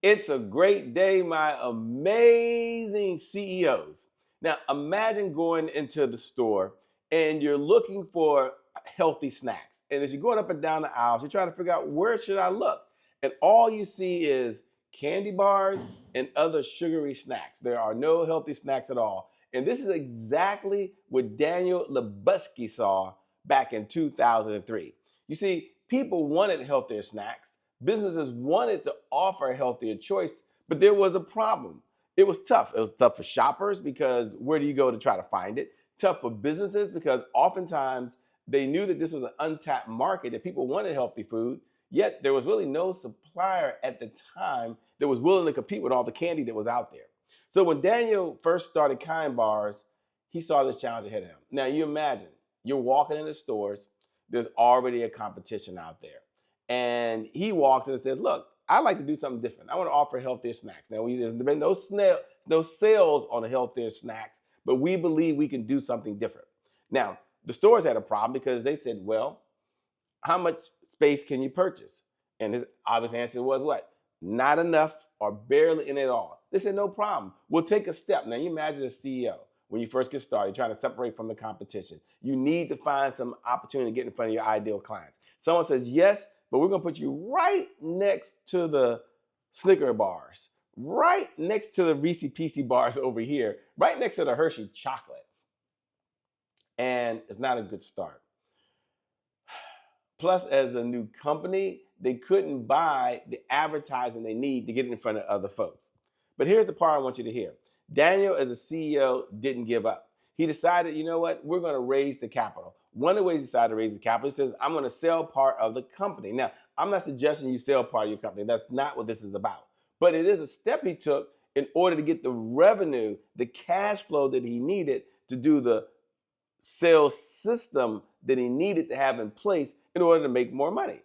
It's a great day, my amazing CEOs. Now, imagine going into the store and you're looking for healthy snacks. And as you're going up and down the aisles, you're trying to figure out where should I look? And all you see is candy bars and other sugary snacks. There are no healthy snacks at all. And this is exactly what Daniel Lubetzky saw back in 2003. You see, people wanted healthier snacks. Businesses wanted to offer a healthier choice, but there was a problem. It was tough. It was tough for shoppers because where do you go to try to find it? Tough for businesses because oftentimes they knew that this was an untapped market, that people wanted healthy food, yet there was really no supplier at the time that was willing to compete with all the candy that was out there. So when Daniel first started Kind Bars, he saw this challenge ahead of him. Now you imagine, you're walking in the stores, there's already a competition out there. And he walks in and says, look, I like to do something different. I want to offer healthier snacks. Now, there's been no sales on the healthier snacks, but we believe we can do something different. Now, the stores had a problem because they said, well, how much space can you purchase? And his obvious answer was what? Not enough or barely in at all. They said, no problem. We'll take a step. Now, you imagine a CEO when you first get started, you're trying to separate from the competition. You need to find some opportunity to get in front of your ideal clients. Someone says, yes, but we're going to put you right next to the Snicker bars, right next to the Reese Pieces bars over here, right next to the Hershey chocolate. And it's not a good start. Plus, as a new company, they couldn't buy the advertisement they need to get in front of other folks. But here's the part I want you to hear. Daniel, as a CEO, didn't give up. He decided, you know what, we're going to raise the capital. One of the ways he decided to raise the capital, he says, I'm going to sell part of the company. Now, I'm not suggesting you sell part of your company. That's not what this is about. But it is a step he took in order to get the revenue, the cash flow that he needed to do the sales system that he needed to have in place in order to make more money.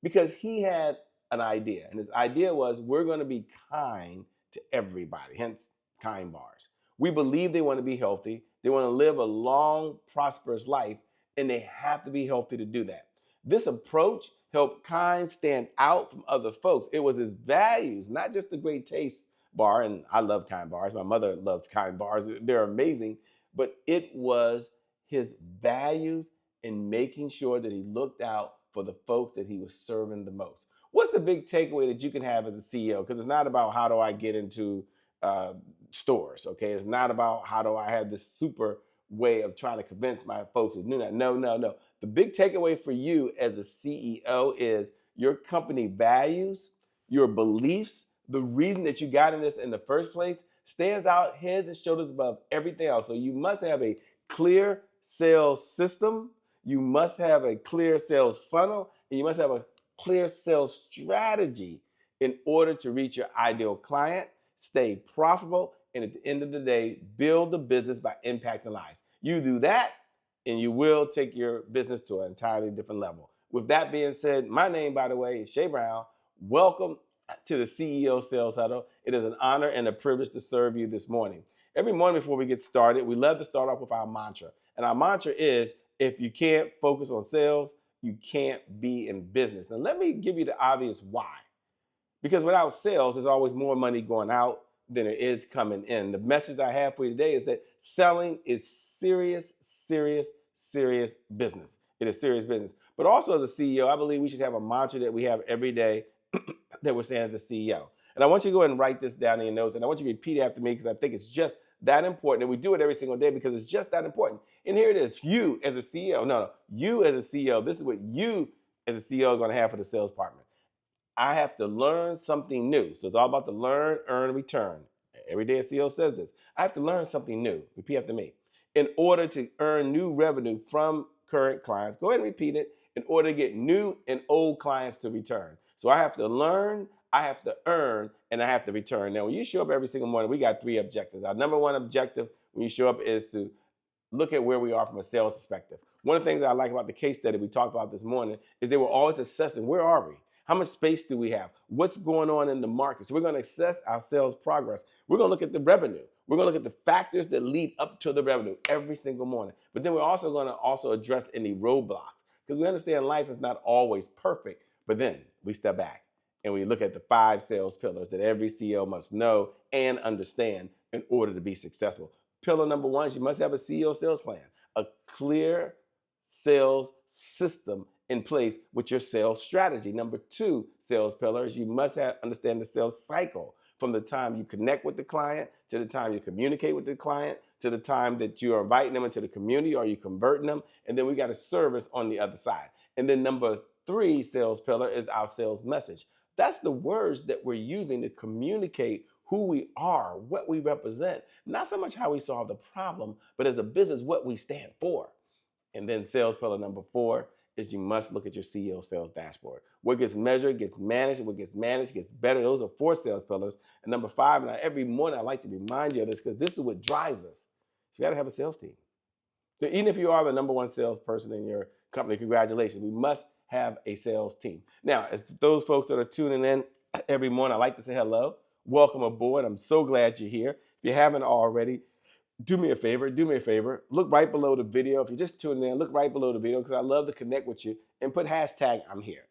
Because he had an idea, and his idea was we're going to be kind to everybody, hence Kind Bars. We believe they want to be healthy, they want to live a long, prosperous life, and they have to be healthy to do that. This approach helped Kind stand out from other folks. It was his values, not just the great taste bar, and I love Kind Bars. My mother loves Kind Bars. They're amazing, but it was his values in making sure that he looked out for the folks that he was serving the most. What's the big takeaway that you can have as a CEO? Because it's not about how do I get into uh, stores, okay? It's not about how do I have this super way of trying to convince my folks to do that. No, no, no. The big takeaway for you as a CEO is your company values, your beliefs, the reason that you got in this in the first place stands out heads and shoulders above everything else. So you must have a clear sales system, you must have a clear sales funnel, and you must have a clear sales strategy in order to reach your ideal client, stay profitable, and at the end of the day, build the business by impacting lives. You do that, and you will take your business to an entirely different level. With that being said, my name, by the way, is Shay Brown. Welcome to the CEO Sales Huddle. It is an honor and a privilege to serve you this morning. Every morning before we get started, we love to start off with our mantra. And our mantra is, if you can't focus on sales, you can't be in business. And let me give you the obvious why. Because without sales, there's always more money going out than there is coming in. The message I have for you today is that selling is serious, serious, serious business. It is serious business. But also as a CEO, I believe we should have a mantra that we have every day that we're saying as a CEO. And I want you to go ahead and write this down in your notes. And I want you to repeat after me because I think it's just that important. And we do it every single day because it's just that important. And here it is. You as a CEO, you as a CEO, this is what you as a CEO are going to have for the sales department. I have to learn something new. So it's all about the learn, earn, return. Every day a CEO says this. I have to learn something new. Repeat after me. In order to earn new revenue from current clients, go ahead and repeat it. In order to get new and old clients to return. So I have to learn, I have to earn, and I have to return. Now, when you show up every single morning, we got 3 objectives. Our number one objective when you show up is to look at where we are from a sales perspective. One of the things that I like about the case study we talked about this morning is they were always assessing, where are we? How much space do we have? What's going on in the market? So we're going to assess our sales progress. We're going to look at the revenue. We're going to look at the factors that lead up to the revenue every single morning. But then we're also going to address any roadblocks because we understand life is not always perfect. But then we step back And we look at the 5 sales pillars that every CEO must know and understand in order to be successful. Pillar number 1 is you must have a CEO sales plan, a clear sales system in place with your sales strategy. Number 2 sales pillars, you must understand the sales cycle from the time you connect with the client to the time you communicate with the client to the time that you're inviting them into the community or you converting them. And then we got a service on the other side. And then number 3 sales pillar is our sales message. That's the words that we're using to communicate who we are, what we represent, not so much how we solve the problem, but as a business, what we stand for. And then sales pillar number 4 is you must look at your CEO sales dashboard. What gets measured gets managed. What gets managed gets better. Those are 4 sales pillars. And number 5, and every morning I like to remind you of this because this is what drives us. So you got to have a sales team. So even if you are the number 1 salesperson in your company, congratulations. We must have a sales team. Now, as those folks that are tuning in every morning, I like to say hello. Welcome aboard. I'm so glad you're here. If you haven't already, do me a favor, look right below the video. If you're just tuning in, look right below the video because I love to connect with you and put hashtag I'm here.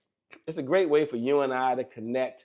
It's a great way for you and I to connect,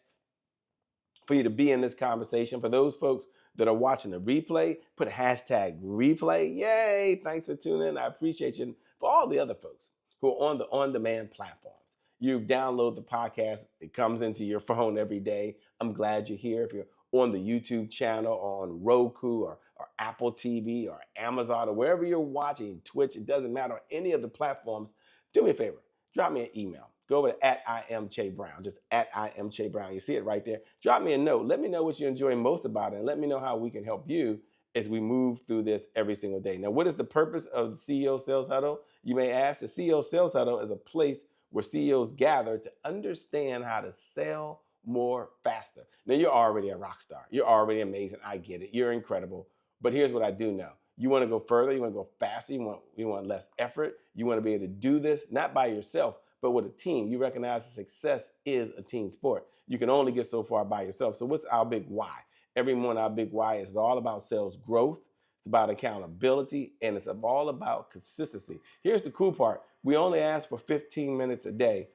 for you to be in this conversation. For those folks that are watching the replay, put hashtag replay. Yay, thanks for tuning in. I appreciate you. And for all the other folks who are on the on-demand platforms, you've downloaded the podcast. It comes into your phone every day. I'm glad you're here. If you're on the YouTube channel or on Roku or Apple TV or Amazon or wherever you're watching, Twitch, it doesn't matter, any of the platforms, do me a favor, drop me an email. Go over to @IamCheBrown, just @IamCheBrown. You see it right there. Drop me a note. Let me know what you enjoy most about it, and let me know how we can help you as we move through this every single day. Now, what is the purpose of the CEO Sales Huddle? You may ask. The CEO Sales Huddle is a place where CEOs gather to understand how to sell more faster. Now, you're already a rock star. You're already amazing. I get it. You're incredible. But here's what I do know. You want to go further. You want to go faster. You want less effort. You want to be able to do this, not by yourself, but with a team. You recognize that success is a team sport. You can only get so far by yourself. So what's our big why? Every morning, our big why is all about sales growth. It's about accountability, and it's all about consistency. Here's the cool part. We only ask for 15 minutes a day.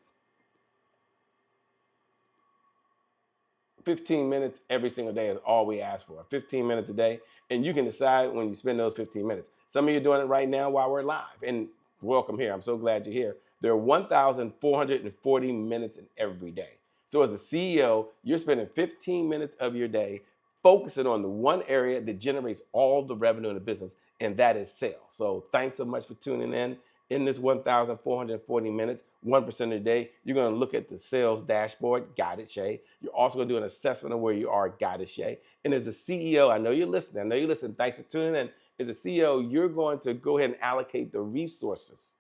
15 minutes every single day is all we ask for. 15 minutes a day, and you can decide when you spend those 15 minutes. Some of you are doing it right now while we're live, and welcome here. I'm so glad you're here. There are 1,440 minutes in every day. So as a CEO, you're spending 15 minutes of your day focusing on the one area that generates all the revenue in the business, and that is sales. So thanks so much for tuning in. In this 1,440 minutes, 1% of the day, you're going to look at the sales dashboard, got it, Shay. You're also going to do an assessment of where you are, got it, Shay. And as a CEO, I know you're listening. Thanks for tuning in. As a CEO, you're going to go ahead and allocate the resources,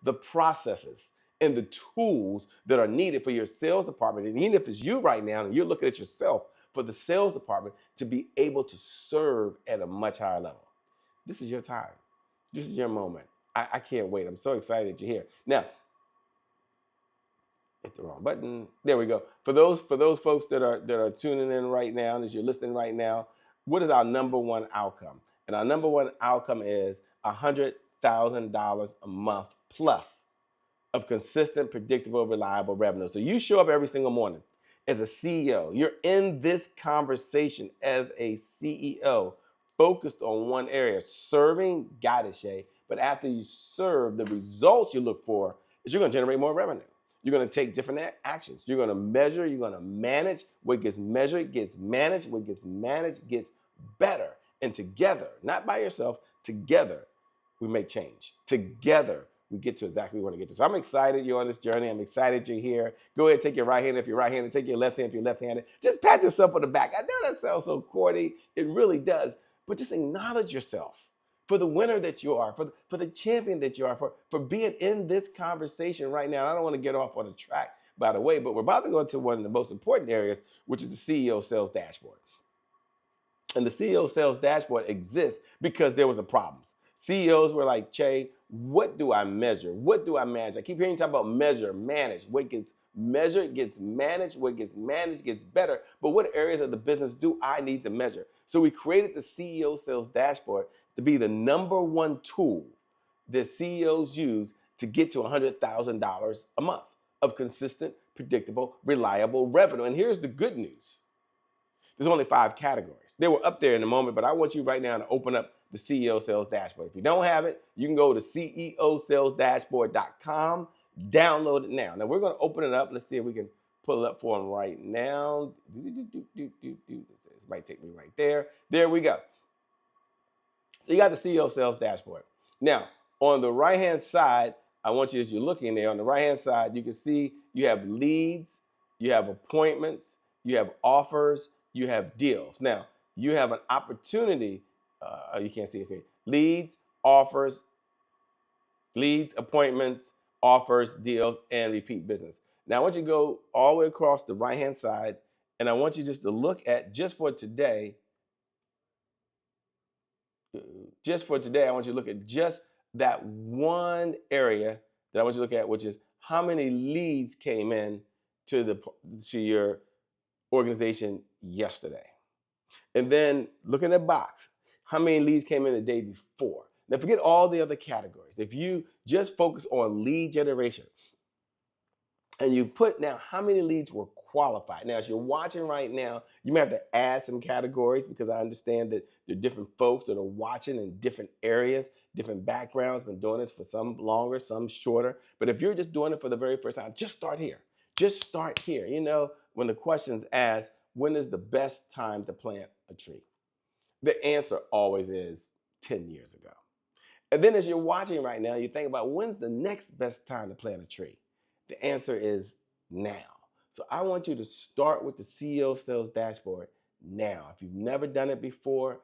the processes, and the tools that are needed for your sales department. And even if it's you right now and you're looking at yourself, for the sales department to be able to serve at a much higher level. This is your time. This is your moment. I can't wait. I'm so excited you're here. Now, hit the wrong button. There we go. For those folks that are tuning in right now, as you're listening right now, what is our number 1 outcome? And our number 1 outcome is $100,000 a month plus of consistent, predictable, reliable revenue. So you show up every single morning as a CEO. You're in this conversation as a CEO, focused on one area, serving, got it, Shay. But after you serve, the results you look for is you're going to generate more revenue. You're going to take different actions. You're going to measure. You're going to manage. What gets measured gets managed. What gets managed gets better. And together, not by yourself, together, we make change. Together, we get to exactly what we want to get to. So I'm excited you're on this journey. I'm excited you're here. Go ahead, take your right hand if you're right-handed. Take your left hand if you're left-handed. Just pat yourself on the back. I know that sounds so corny. It really does. But just acknowledge yourself for the winner that you are, for the champion that you are, for being in this conversation right now. I don't want to get off on the track, by the way, but we're about to go into one of the most important areas, which is the CEO sales dashboard. And the CEO sales dashboard exists because there was a problem. CEOs were like, Che, what do I measure? What do I manage? I keep hearing you talk about measure, manage. What gets measured gets managed. What gets managed gets better. But what areas of the business do I need to measure? So we created the CEO sales dashboard to be the number 1 tool that CEOs use to get to $100,000 a month. of consistent, predictable, reliable revenue. And here's the good news. There's only 5 categories. They were up there in a moment, but I want you right now to open up the CEO Sales Dashboard. If you don't have it, you can go to ceosalesdashboard.com, download it now. Now we're going to open it up. Let's see if we can pull it up for them right now. This might take me right there. There we go. So you got the CEO Sales Dashboard. Now, on the right-hand side, I want you, as you're looking there, on the right-hand side, you can see you have leads, you have appointments, you have offers, you have deals. Now, you have an opportunity, you can't see it, okay, leads, offers, appointments, offers, deals, and repeat business. Now, I want you to go all the way across the right-hand side, and I want you just to look at, just for today, I want you to look at just that one area that I want you to look at, which is how many leads came in to your organization yesterday. And then look in the box, how many leads came in the day before. Now forget all the other categories. If you just focus on lead generation, and you put now how many leads were qualified. Now, as you're watching right now, you may have to add some categories because I understand that there are different folks that are watching in different areas, different backgrounds, been doing this for some longer, some shorter. But if you're just doing it for the very first time, just start here. Just start here. You know, when the question's asked, when is the best time to plant a tree? The answer always is 10 years ago. And then as you're watching right now, you think about when's the next best time to plant a tree? The answer is now. So I want you to start with the CEO Sales Dashboard now. If you've never done it before,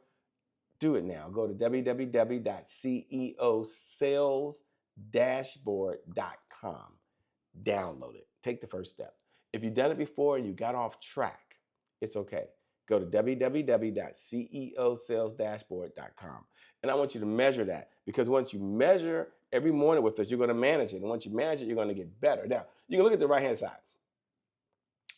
do it now. Go to www.ceosalesdashboard.com. Download it. Take the first step. If you've done it before and you got off track, it's okay. Go to www.ceosalesdashboard.com. And I want you to measure that, because once you measure every morning with us, you're going to manage it. And once you manage it, you're going to get better. Now, you can look at the right-hand side.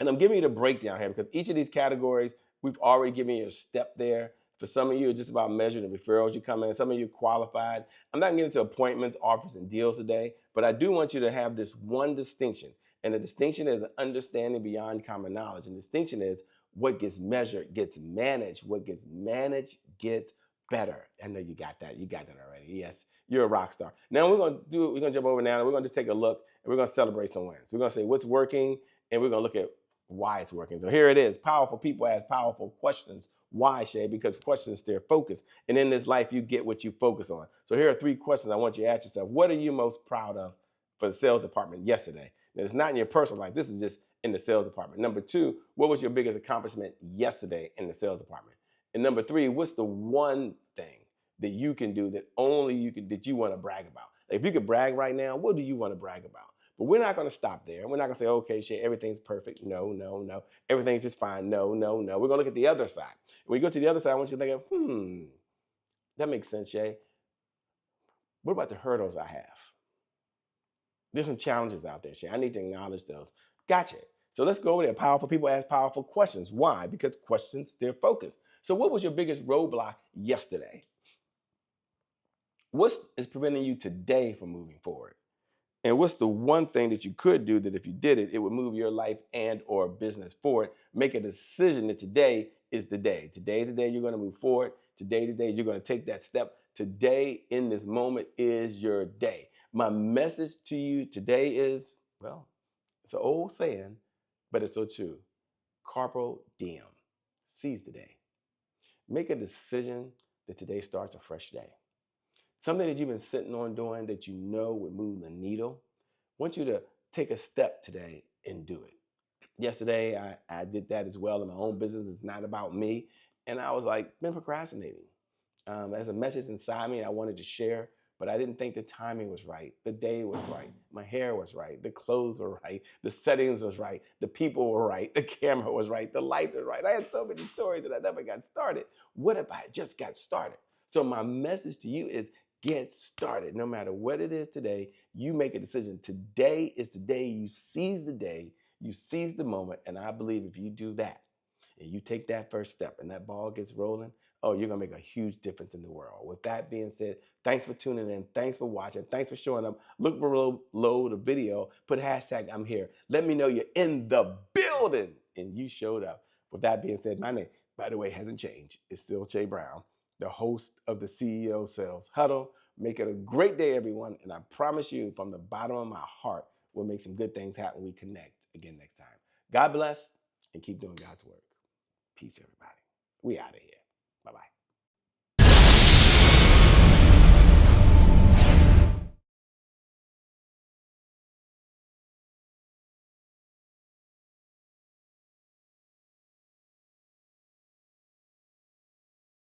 And I'm giving you the breakdown here because each of these categories, we've already given you a step there. For some of you, it's just about measuring the referrals you come in. Some of you qualified. I'm not getting into appointments, offers, and deals today, but I do want you to have this one distinction. And the distinction is understanding beyond common knowledge. And the distinction is what gets measured gets managed. What gets managed gets better. I know you got that. You got that already. Yes, you're a rock star. Now we're going to jump over now and we're going to just take a look and we're going to celebrate some wins. We're going to say what's working and we're going to look at why it's working. So here it is. Powerful people ask powerful questions. Why, Shay? Because questions steer focus. And in this life, you get what you focus on. So here are 3 questions I want you to ask yourself. What are you most proud of for the sales department yesterday? Now, it's not in your personal life. This is just in the sales department. Number 2, what was your biggest accomplishment yesterday in the sales department? And number 3, what's the one thing that you can do that only you can, that you want to brag about? Like if you could brag right now, what do you want to brag about? But we're not going to stop there. We're not going to say, okay, Shay, everything's perfect. No, no, no. Everything's just fine. No, no, no. We're going to look at the other side. When you go to the other side, I want you to think of, that makes sense, Shay. What about the hurdles I have? There's some challenges out there, Shay. I need to acknowledge those. Gotcha. So let's go over there. Powerful people ask powerful questions. Why? Because questions steer focus. So what was your biggest roadblock yesterday? What is preventing you today from moving forward? And what's the one thing that you could do that if you did it, it would move your life and or business forward? Make a decision that today is the day. Today is the day you're going to move forward. Today is the day you're going to take that step. Today in this moment is your day. My message to you today is, well, it's an old saying, but it's so true. Carpe diem. Seize the day. Make a decision that today starts a fresh day. Something that you've been sitting on doing that you know would move the needle. I want you to take a step today and do it. Yesterday, I did that as well in my own business. It's not about me. And I was like, been procrastinating. There's a message inside me I wanted to share, but I didn't think the timing was right. The day was right. My hair was right. The clothes were right. The settings was right. The people were right. The camera was right. The lights were right. I had so many stories that I never got started. What if I just got started? So my message to you is get started. No matter what it is today, you make a decision. Today is the day you seize the day. You seize the moment. And I believe if you do that and you take that first step and that ball gets rolling, oh, you're going to make a huge difference in the world. With that being said, thanks for tuning in. Thanks for watching. Thanks for showing up. Look below the video. Put hashtag I'm here. Let me know you're in the building and you showed up. With that being said, my name, by the way, hasn't changed. It's still Che Brown, the host of the CEO Sales Huddle. Make it a great day, everyone. And I promise you, from the bottom of my heart, we'll make some good things happen when we connect again next time. God bless and keep doing God's work. Peace, everybody. We out of here. Bye-bye.